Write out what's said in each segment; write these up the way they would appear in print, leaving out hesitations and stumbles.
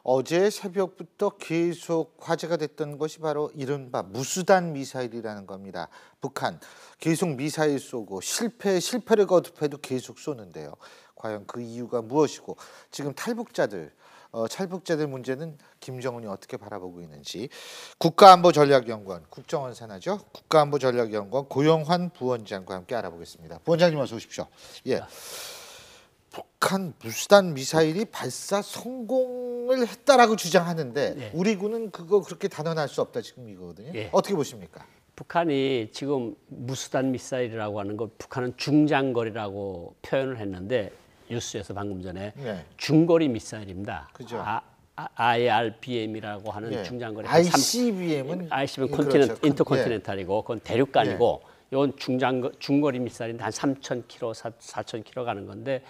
어제 새벽부터 계속 화제가 됐던 것이 바로 이른바 무수단 미사일이라는 겁니다. 북한 계속 미사일 쏘고 실패를 거듭해도 계속 쏘는데요. 과연 그 이유가 무엇이고 지금 탈북자들 문제는 김정은이 어떻게 바라보고 있는지 국가안보전략연구원 국정원 산하죠. 국가안보전략연구원 고영환 부원장과 함께 알아보겠습니다. 부원장님 어서 오십시오. 예. 북한 무수단 미사일이 발사 성공을 했다라고 주장하는데 네. 우리 군은 그거 그렇게 단언할 수 없다 지금 이거거든요. 네. 어떻게 보십니까? 북한이 지금 무수단 미사일이라고 하는 거 북한은 중장거리라고 표현을 했는데 뉴스에서 방금 전에 네. 중거리 미사일입니다. 그죠. IRBM이라고 하는 네. 중장거리. ICBM은 그렇죠. 인터컨티넨탈이고 그건 대륙간이고 예. 이건 중거리 미사일인데 한 3,000km, 4,000km 가는 건데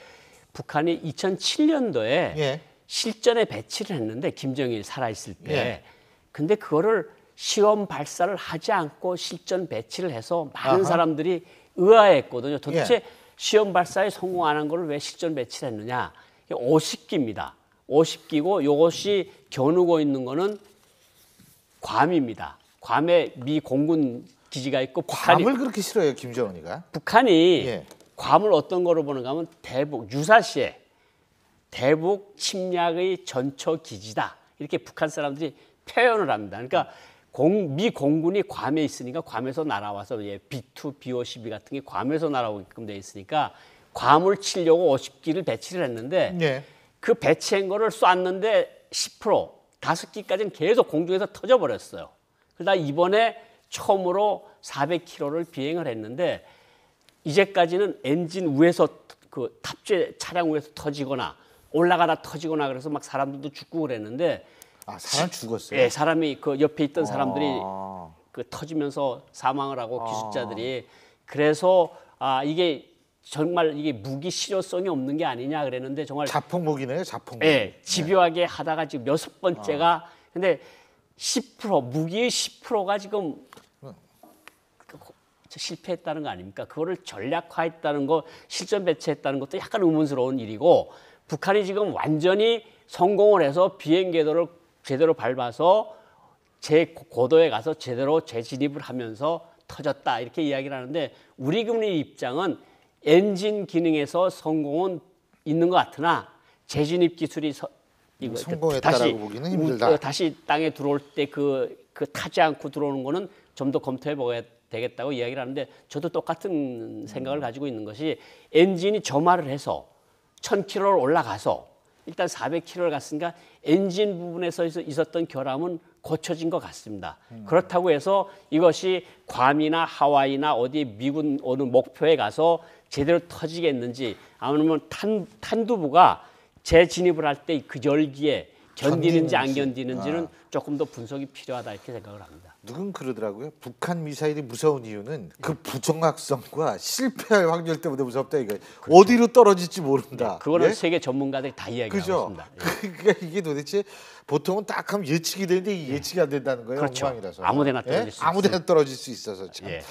북한이 2007년도에 예. 실전에 배치를 했는데 김정일 살아있을 때. 예. 근데 그거를 시험 발사를 하지 않고 실전 배치를 해서 많은 사람들이 의아했거든요. 도대체 예. 시험 발사에 성공 안 한 거를 왜 실전 배치를 했느냐. 50기입니다. 50기고 이것이 겨누고 있는 거는 괌입니다. 괌에 미 공군 기지가 있고 괌을 그렇게 싫어해요 김정은이가? 북한이 예. 괌을 어떤 거로 보는가 하면 대북 유사시에 대북 침략의 전초 기지다 이렇게 북한 사람들이 표현을 합니다. 그러니까 미 공군이 괌에 있으니까 괌에서 날아와서 B2, B52 같은 게 괌에서 날아오게끔 돼 있으니까 괌을 치려고 50기를 배치를 했는데 예. 그 배치한 거를 쐈는데 10% 5기까지는 계속 공중에서 터져버렸어요. 그러다 이번에 처음으로 400km를 비행을 했는데 이제까지는 엔진 위에서 그 탑재 차량 위에서 터지거나 올라가다 터지거나 그래서 막 사람들도 죽고 그랬는데 사람 죽었어요? 예, 사람이 그 옆에 있던 사람들이 그 터지면서 사망을 하고 기술자들이 그래서 이게 정말 이게 무기 실효성이 없는 게 아니냐 그랬는데 정말 자폭무기네요, 자폭무기. 예, 집요하게 하다가 지금 6번째가 근데 10% 무기의 10%가 지금 실패했다는 거 아닙니까? 그거를 전략화했다는 거, 실전 배치했다는 것도 약간 의문스러운 일이고 북한이 지금 완전히 성공을 해서 비행 궤도를 제대로 밟아서 제 고도에 가서 제대로 재진입을 하면서 터졌다 이렇게 이야기를 하는데 우리 군의 입장은 엔진 기능에서 성공은 있는 것 같으나 재진입 기술이 성공했다라고 보기는 힘들다. 다시 땅에 들어올 때 그 타지 않고 들어오는 거는 좀 더 검토해 보아야 되겠다고 이야기를 하는데 저도 똑같은 생각을 가지고 있는 것이 엔진이 점화를 해서 1000km를 올라가서 일단 400km를 갔으니까 엔진 부분에서 있었던 결함은 고쳐진 것 같습니다. 그렇다고 해서 이것이 괌이나 하와이나 어디 미군 어느 목표에 가서 제대로 터지겠는지 아니면 탄두부가 재진입을 할 때 그 열기에 견디는지 안 견디는지는 조금 더 분석이 필요하다 이렇게 생각을 합니다. 누군 그러더라고요. 북한 미사일이 무서운 이유는 그 부정확성과 실패할 확률 때문에 무섭다 이거. 그렇죠. 어디로 떨어질지 모른다. 그거는 예? 세계 전문가들이 다 이야기하고 있습니다. 그러니까 이게 도대체 보통은 딱 하면 예측이 되는데 이 예측이 안 된다는 거예요. 그렇죠. 엉망이라서. 아무데나 떨어질 수 아무데나 떨어질 수 있어서 참. 예.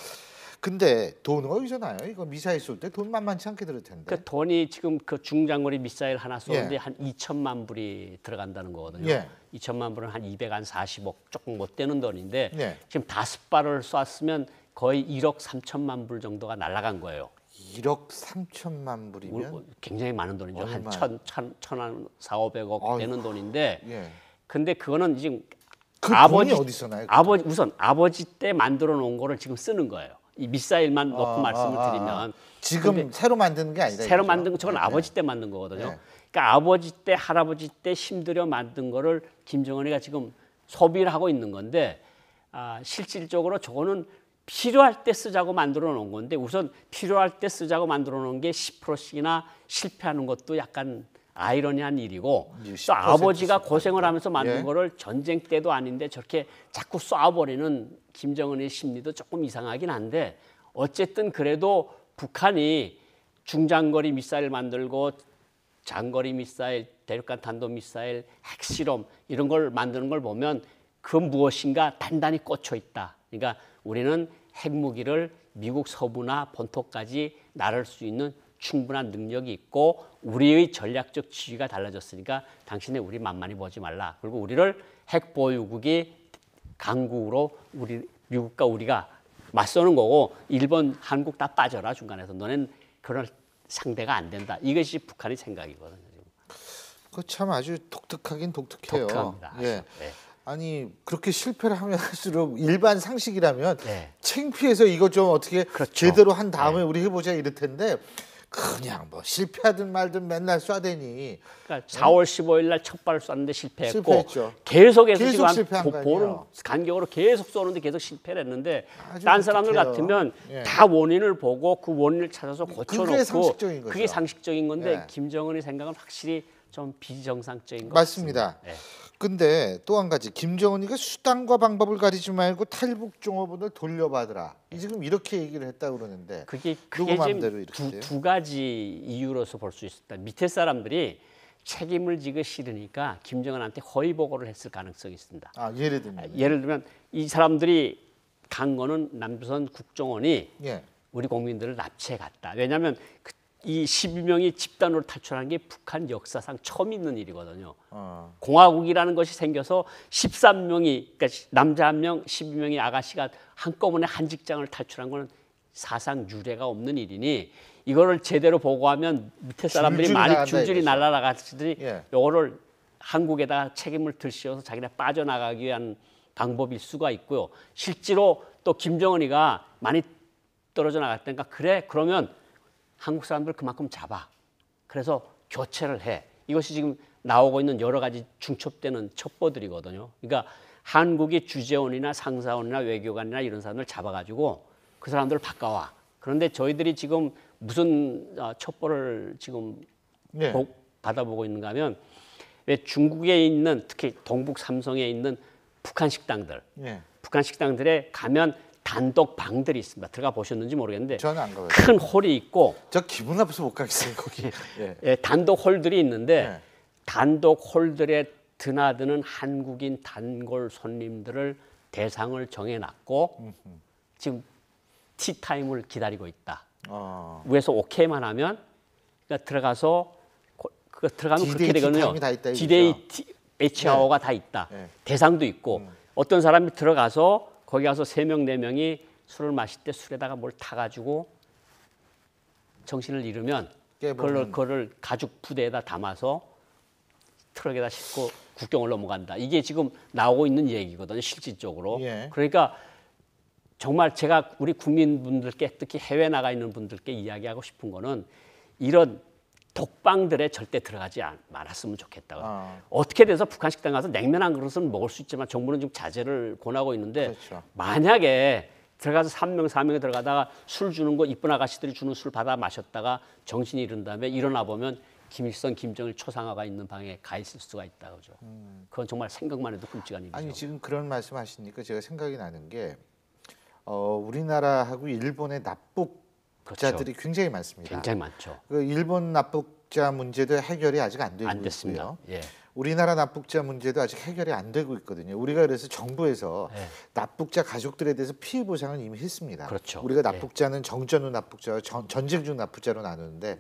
근데 돈은 어디서 나요? 이거 미사일 쏠 때 돈 만만치 않게 들을 텐데. 그 돈이 지금 그 중장거리 미사일 하나 쏘는데 예. 한 2천만 불이 들어간다는 거거든요. 예. 2천만 불은 한 240억 조금 못 되는 돈인데 예. 지금 5발을 쐈으면 거의 1억 3천만 불 정도가 날아간 거예요. 1억 3천만 불이면 굉장히 많은 돈이죠. 얼마예요? 한 4,500억 되는 돈인데 예. 근데 그거는 지금 그 돈이 어디서 나요? 우선 아버지 때 만들어 놓은 거를 지금 쓰는 거예요. 이 미사일만 놓고 말씀을 드리면 지금 새로 만드는 게 아니다. 새로 이거죠? 만든 거 저건 아버지 때 만든 거거든요. 네. 그러니까 아버지 때 할아버지 때 힘들여 만든 거를 김정은이가 지금 소비를 하고 있는 건데 실질적으로 저거는 필요할 때 쓰자고 만들어 놓은 건데 우선 필요할 때 쓰자고 만들어 놓은 게 10%씩이나 실패하는 것도 약간 아이러니한 일이고 또 아버지가 고생을 하면서 만든 예. 거를 전쟁 때도 아닌데 저렇게 자꾸 쏴버리는 김정은의 심리도 조금 이상하긴 한데 어쨌든 그래도 북한이 중장거리 미사일 만들고 장거리 미사일, 대륙간 탄도미사일, 핵실험 이런 걸 만드는 걸 보면 그 무엇인가 단단히 꽂혀 있다. 그러니까 우리는 핵무기를 미국 서부나 본토까지 나를 수 있는 충분한 능력이 있고 우리의 전략적 지위가 달라졌으니까 당신네 우리 만만히 보지 말라. 그리고 우리를 핵 보유국이 강국으로 우리 미국과 우리가 맞서는 거고 일본, 한국 다 빠져라 중간에서 너넨 그런 상대가 안 된다. 이것이 북한의 생각이거든요. 그 참 아주 독특하긴 독특해요. 독특합니다. 예. 네. 아니 그렇게 실패를 하면 할수록 일반 상식이라면 네. 창피해서 이거 좀 어떻게 그렇죠. 제대로 한 다음에 우리 해보자 이럴 텐데 그냥 뭐 실패하든 말든 맨날 쏴대니 그러니까 4월 15일 날 첫 발을 쐈는데 실패했고 실패했죠. 계속해서 계속 지금 실패한 거 한 아니에요? 보름 간격으로 계속 쏘는데 계속 실패를 했는데 아주 딴 사람들 독특해요. 같으면 예. 다 원인을 보고 그 원인을 찾아서 고쳐놓고 상식적인 거죠. 그게 상식적인 건데 예. 김정은의 생각은 확실히 좀 비정상적인 것 맞습니다. 같습니다. 예. 근데 또 한 가지 김정은이가 수단과 방법을 가리지 말고 탈북 종업원을 돌려받으라. 지금 이렇게 얘기를 했다고 그러는데 그게 누구 마음대로 지금 이렇게 돼요? 두 가지 이유로서 볼 수 있다. 밑에 사람들이 책임을 지기 싫으니까 김정은한테 허위 보고를 했을 가능성이 있습니다. 아 예를 들면 예를 들면 이 사람들이 간 거는 남조선 국정원이 예. 우리 국민들을 납치해 갔다. 왜냐하면 이 12명이 집단으로 탈출한 게 북한 역사상 처음 있는 일이거든요. 공화국이라는 것이 생겨서 13명이 그러니까 남자 1명, 12명의 아가씨가 한꺼번에 한 직장을 탈출한 거는 사상 유례가 없는 일이니 이거를 제대로 보고하면 밑에 사람들이 줄줄이 많이 나간다 줄줄이 이거죠. 날아가듯이 예. 이거를 한국에다가 책임을 들씌워서 자기네 빠져나가기 위한 방법일 수가 있고요. 실제로 또 김정은이가 많이 떨어져 나갔다니까 그래 그러면 한국 사람들 그만큼 잡아. 그래서 교체를 해. 이것이 지금 나오고 있는 여러 가지 중첩되는 첩보들이거든요. 그러니까 한국이 주재원이나 상사원이나 외교관이나 이런 사람들 잡아가지고 그 사람들을 바꿔와. 그런데 저희들이 지금 무슨 첩보를 지금 네. 받아보고 있는가 하면 왜 중국에 있는 특히 동북 삼성에 있는 북한 식당들. 예. 북한 식당들에 가면 단독 방들이 있습니다. 들어가 보셨는지 모르겠는데 저는 안 가봐요. 큰 홀이 있고 저 기분 나빠서 못 가겠어요 거기. 예. 예, 단독 홀들이 있는데 네. 단독 홀들에 드나드는 한국인 단골 손님들을 대상을 정해놨고 지금 티타임을 기다리고 있다. 위에서 오케이만 하면 그러니까 들어가서 그거 들어가면 D-Day 그렇게 되거든요. 티타임이 다 있다 이거죠? 디데이 H아워가 다 있다. 네. 대상도 있고 어떤 사람이 들어가서 거기 가서 3명, 4명이 술을 마실 때 술에다가 뭘 타가지고 정신을 잃으면 그거를 가죽 부대에다 담아서 트럭에다 싣고 국경을 넘어간다. 이게 지금 나오고 있는 얘기거든요. 실질적으로. 예. 그러니까 정말 제가 우리 국민분들께 특히 해외 나가 있는 분들께 이야기하고 싶은 거는 이런 독방들에 절대 들어가지 말았으면 좋겠다고. 어떻게 돼서 북한 식당 가서 냉면 한 그릇은 먹을 수 있지만 정부는 지금 자제를 권하고 있는데 그렇죠. 만약에 들어가서 3명, 4명이 들어가다가 술 주는 거 이쁜 아가씨들이 주는 술 받아 마셨다가 정신이 잃은 다음에 일어나 보면 김일성, 김정일 초상화가 있는 방에 가 있을 수가 있다 그죠. 그건 정말 생각만 해도 끔찍한 일이죠. 아니 지금 그런 말씀하시니까 제가 생각이 나는 게 우리나라하고 일본의 납북자들이 굉장히 많습니다. 굉장히 많죠. 그 일본 납북자 문제도 해결이 아직 안 되고 안 됐습니다. 있고요. 예. 우리나라 납북자 문제도 아직 해결이 안 되고 있거든요. 우리가 그래서 정부에서 예. 납북자 가족들에 대해서 피해 보상을 이미 했습니다. 그렇죠. 우리가 납북자는 정전후 납북자와 전쟁 중 납북자로 나누는데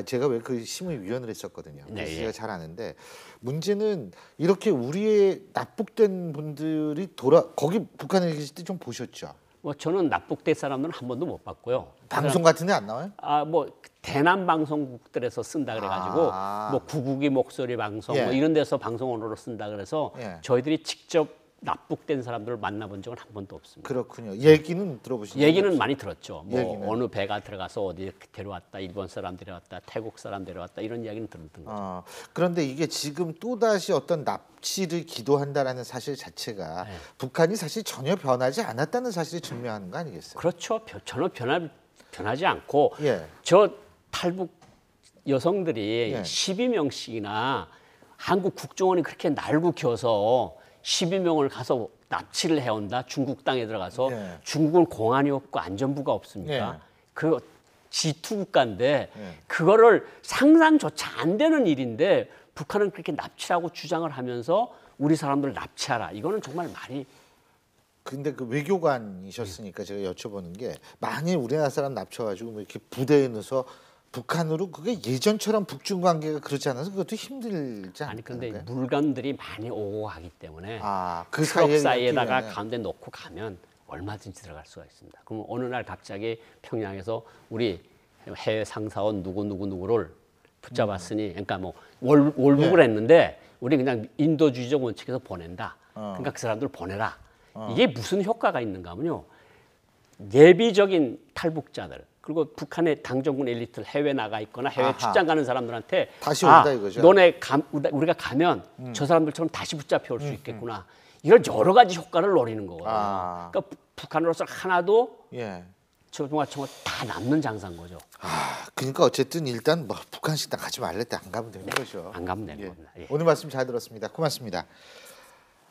제가 왜 그 심의위원을 했었거든요. 그래서 제가 잘 아는데 문제는 이렇게 우리의 납북된 분들이 거기 북한에 계실 때 좀 보셨죠? 뭐 저는 납북대 사람들은 한 번도 못 봤고요. 방송 같은 데 안 나와요? 뭐 대남 방송국들에서 쓴다 그래가지고 뭐 구국이 목소리 방송 뭐 이런 데서 방송원으로 쓴다 그래서 저희들이 직접 납북된 사람들을 만나본 적은 한 번도 없습니다. 그렇군요. 얘기는 들어보신 적이 얘기는 없어요? 많이 들었죠. 뭐 얘기는. 어느 배가 들어가서 어디 데려왔다, 일본 사람 데려왔다, 태국 사람 데려왔다 이런 이야기는 들었던 거죠. 그런데 이게 지금 또다시 어떤 납치를 기도한다라는 사실 자체가 북한이 사실 전혀 변하지 않았다는 사실을 증명하는 거 아니겠어요? 그렇죠. 전혀 변하지 않고 예. 저 탈북 여성들이 예. 12명씩이나 한국 국정원이 그렇게 날고 켜서 12명을 가서 납치를 해온다. 중국 땅에 들어가서 예. 중국은 공안이 없고 안전부가 없습니까? 예. 그 G2 국가인데 예. 그거를 상상조차 안 되는 일인데 북한은 그렇게 납치라고 주장을 하면서 우리 사람들 납치하라. 이거는 정말 말이 근데 그 외교관이셨으니까 제가 여쭤보는 게 만일 우리나라 사람 납쳐가지고 뭐 이렇게 부대에 넣어서 북한으로 그게 예전처럼 북중 관계가 그렇지 않아서 그것도 힘들지 않을까요? 아니 근데 물건들이 많이 오고 가기 때문에 그 트럭 사이에 사이에다가 끼면은- 가운데 놓고 가면 얼마든지 들어갈 수가 있습니다. 그럼 어느 날 갑자기 평양에서 우리 해외 상사원 누구를 붙잡았으니, 그러니까 뭐 월북을 했는데 우리 그냥 인도주의적 원칙에서 보낸다. 그러니까 그 사람들 보내라. 이게 무슨 효과가 있는가 하면요. 예비적인 탈북자들 그리고 북한의 당정군 엘리트 해외 나가 있거나 해외 아하. 출장 가는 사람들한테 다시 온다 이거죠. 너네 우리가 가면 저 사람들처럼 다시 붙잡혀 올 수 있겠구나. 이런 여러 가지 효과를 노리는 거거든요. 그러니까 북한으로서 하나도 예. 조중하청을 다 남는 장사인 거죠. 그러니까 어쨌든 일단 뭐 북한 식당 가지 말랬대 안 가면 되는 거죠. 안 가면 되는 예. 겁니다. 예. 오늘 말씀 잘 들었습니다. 고맙습니다.